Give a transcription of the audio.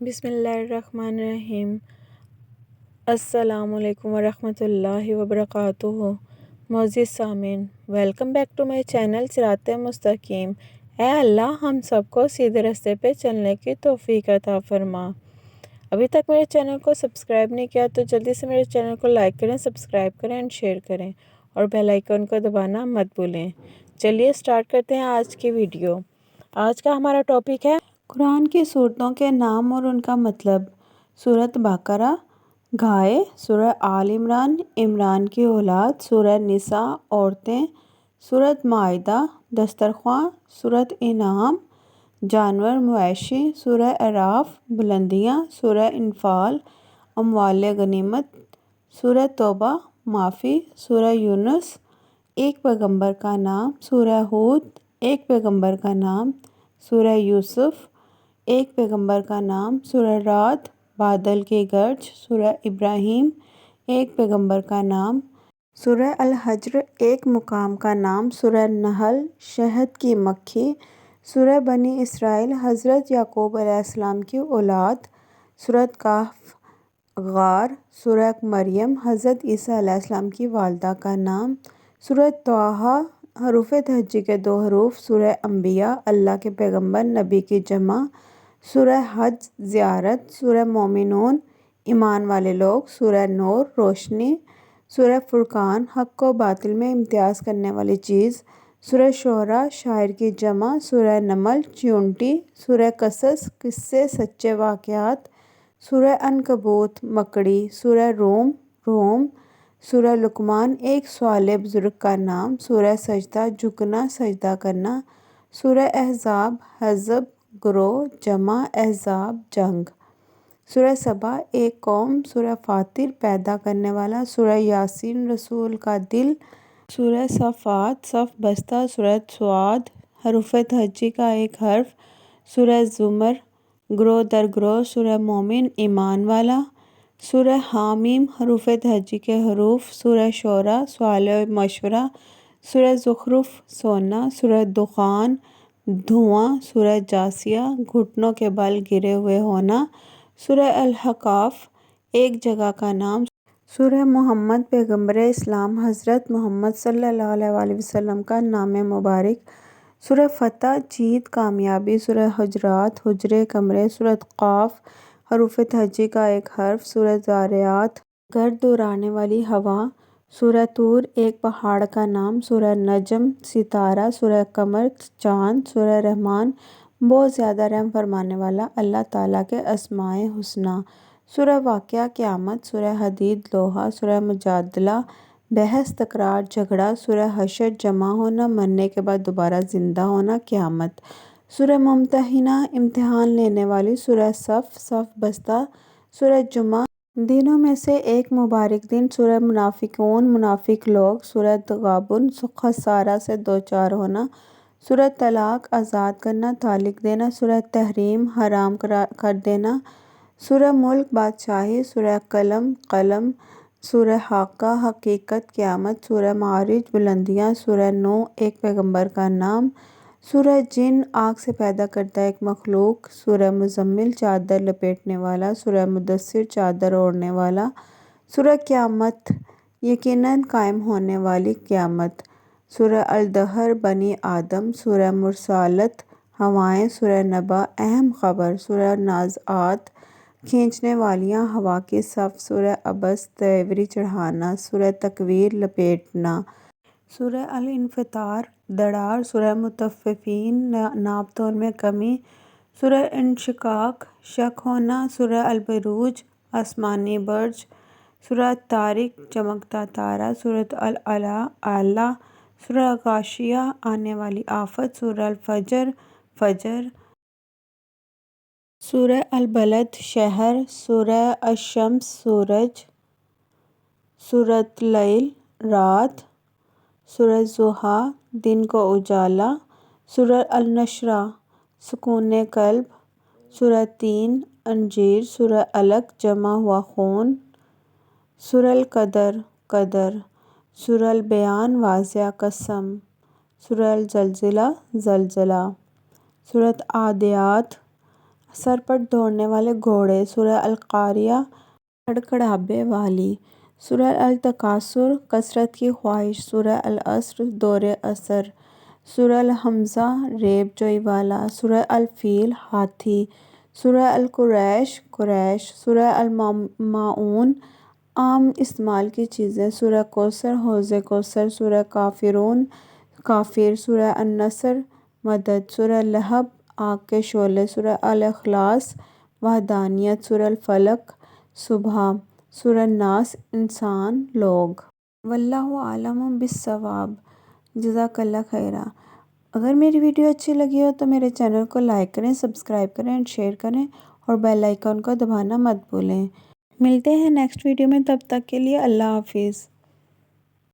بسم اللہ الرحمن الرحیم۔ السلام علیکم ورحمۃ اللہ وبرکاتہ۔ معزز سامعین، welcome back to my channel صراط مستقیم۔ اے اللہ ہم سب کو سیدھے راستے پہ چلنے کی توفیق عطا فرما۔ ابھی تک میرے چینل کو سبسکرائب نہیں کیا تو جلدی سے میرے چینل کو لائک کریں، سبسکرائب کریں اور شیئر کریں، اور بیل آئیکن کو دبانا مت بھولیں۔ چلیے سٹارٹ کرتے ہیں آج کی ویڈیو۔ آج کا ہمارا ٹاپک ہے قرآن کی سورتوں کے نام اور ان کا مطلب۔ سورۃ بقرہ، گائے۔ سورہ آل عمران، عمران کی اولاد۔ سورہ نساء، عورتیں۔ سورۃ مائدہ، دسترخواں۔ سورۃ انعام، جانور مویشی۔ سورہ اعراف، بلندیاں۔ سورہ انفال، اموال غنیمت۔ سورہ توبہ، معافی۔ سورہ یونس، ایک پیغمبر کا نام۔ سورہ ہود، ایک پیغمبر کا نام۔ سورہ یوسف، ایک پیغمبر کا نام۔ سورہ رعد، بادل کی گرج۔ سورہ ابراہیم، ایک پیغمبر کا نام۔ سورہ الحجر، ایک مقام کا نام۔ سورہ نحل، شہد کی مکھی۔ سورہ بنی اسرائیل، حضرت یعقوب علیہ السلام کی اولاد۔ سورۃ کہف، غار۔ سورہ مریم، حضرت عیسیٰ علیہ السلام کی والدہ کا نام۔ سورۃ طٰہٰ، حروف تہجی کے 2 حروف۔ سورہ انبیاء، اللہ کے پیغمبر، نبی کی جمع۔ سورہ حج، زیارت۔ سورہ مومنون، ایمان والے لوگ۔ سورہ نور، روشنی۔ سورہ فرقان، حق و باطل میں امتیاز کرنے والی چیز۔ سورہ شعراء، شاعر کی جمع۔ سورہ نمل، چیونٹی۔ سورہ قصص، قصے، سچے واقعات۔ سورہ عنکبوت، مکڑی۔ سورہ روم، روم۔ سورہ لقمان، ایک صالح بزرگ کا نام۔ سورہ سجدہ، جھکنا، سجدہ کرنا۔ سورہ احزاب، حزب، گروہ، جمع، احزاب، جنگ۔ سورہ سبا، ایک قوم۔ سورہ فاطر، پیدا کرنے والا۔ سورہ یاسین، رسول کا دل۔ سورہ صافات، صف بستہ۔ سورہ صاد، حروف تہجی کا ایک حرف۔ سورہ زمر، گروہ در گروہ۔ سورہ مومن، ایمان والا۔ سورہ حامیم، حروف تہجی کے حروف۔ سورہ شعراء، سوال و مشورہ۔ سورہ زخرف، سونا۔ سورہ دخان، دھواں۔ سورہ جاثیہ، گھٹنوں کے بل گرے ہوئے ہونا۔ سورہ الاحقاف، ایک جگہ کا نام۔ سورہ محمد، پیغمبر اسلام حضرت محمد صلی اللہ علیہ وآلہ وسلم کا نام مبارک۔ سورہ فتح، جیت، کامیابی۔ سورہ حجرات، حجرے، کمرے۔ سورۃ قاف، حروف تہجی کا ایک حرف۔ سورہ ذاریات، گرد اڑانے والی ہوا۔ سورہ طور، ایک پہاڑ کا نام۔ سورہ نجم، ستارہ۔ سورہ قمر، چاند۔ سورہ رحمان، بہت زیادہ رحم فرمانے والا، اللہ تعالیٰ کے اسماء حسنی۔ سورہ واقعہ، قیامت۔ سورہ حدید، لوہا۔ سورہ مجادلہ، بحث، تکرار، جھگڑا۔ سورہ حشر، جمع ہونا، مرنے کے بعد دوبارہ زندہ ہونا، قیامت۔ سورہ ممتحنہ، امتحان لینے والی۔ سورہ صف، صف بستہ۔ سورہ جمعہ، دنوں میں سے ایک مبارک دن۔ سورہ منافقون، منافق لوگ۔ سورہ تغابن، خسارہ سے دوچار ہونا۔ سورہ طلاق، آزاد کرنا، طلاق دینا۔ سورہ تحریم، حرام کر دینا۔ سورہ ملک، بادشاہی۔ سورہ قلم، قلم۔ سورہ حاقہ، حقیقت، قیامت۔ سورہ معارج، بلندیاں۔ سورہ نوح، ایک پیغمبر کا نام۔ سورہ جن، آگ سے پیدا کردہ ایک مخلوق۔ سورہ مزمل، چادر لپیٹنے والا۔ سورہ مدثر، چادر اوڑھنے والا۔ سورہ قیامت، یقیناً قائم ہونے والی قیامت۔ سورہ الدہر، بنی آدم۔ سورہ مرسلات، ہوائیں۔ سورہ نبا، اہم خبر۔ سورہ نازعات، کھینچنے والیاں، ہوا کی صف۔ سورہ عبس، تیوری چڑھانا۔ سورہ تکویر، لپیٹنا۔ سورہ الانفطار، دڑار۔ سورہ مطففین، ناپ تول میں کمی۔ سورہ انشقاق، شق ہونا۔ سورہ البروج، آسمانی برج۔ سورہ الطارق، چمکتا تارا۔ سورۃ الاعلیٰ۔ سورہ غاشیہ، آنے والی آفت۔ سورہ الفجر، فجر۔ سورہ البلد، شہر۔ سورہ الشمس، سورج۔ سورۃ اللیل، رات۔ سورہ الضحیٰ، دن کو اجالا۔ سورہ النشر، سکون قلب۔ سورہ تین، انجیر۔ سورہ علق، جمع ہوا خون۔ سورہ القدر، قدر۔ سورہ البیان، واضح، قسم۔ سورہ الزلزلہ، زلزلہ۔ سورۃ عادیات، سر پر دوڑنے والے گھوڑے سورہ القاریہ کڑکڑابے والی، سورہ التکاثر کثرت کی خواہش، سورہ العصر دور اثر، سورہ الہمزہ ریب جوئی والا، سورہ الفیل ہاتھی، سورہ القریش قریش، سورہ الماعون عام استعمال کی چیزیں، سورہ کوثر حوض کوثر، سورہ کافرون کافر، سورہ النصر مدد، سورہ لہب آگ کے شعلے، سورہ الاخلاص وحدانیت، سورہ الفلق صبح، سورہ الناس انسان لوگ۔ واللہ اعلم بالصواب۔ جزاک اللہ خیرا۔ اگر میری ویڈیو اچھی لگی ہو تو میرے چینل کو لائک کریں، سبسکرائب کریں اور شیئر کریں اور بیل آئیکن کو دبانا مت بھولیں۔ ملتے ہیں نیکسٹ ویڈیو میں، تب تک کے لیے اللہ حافظ۔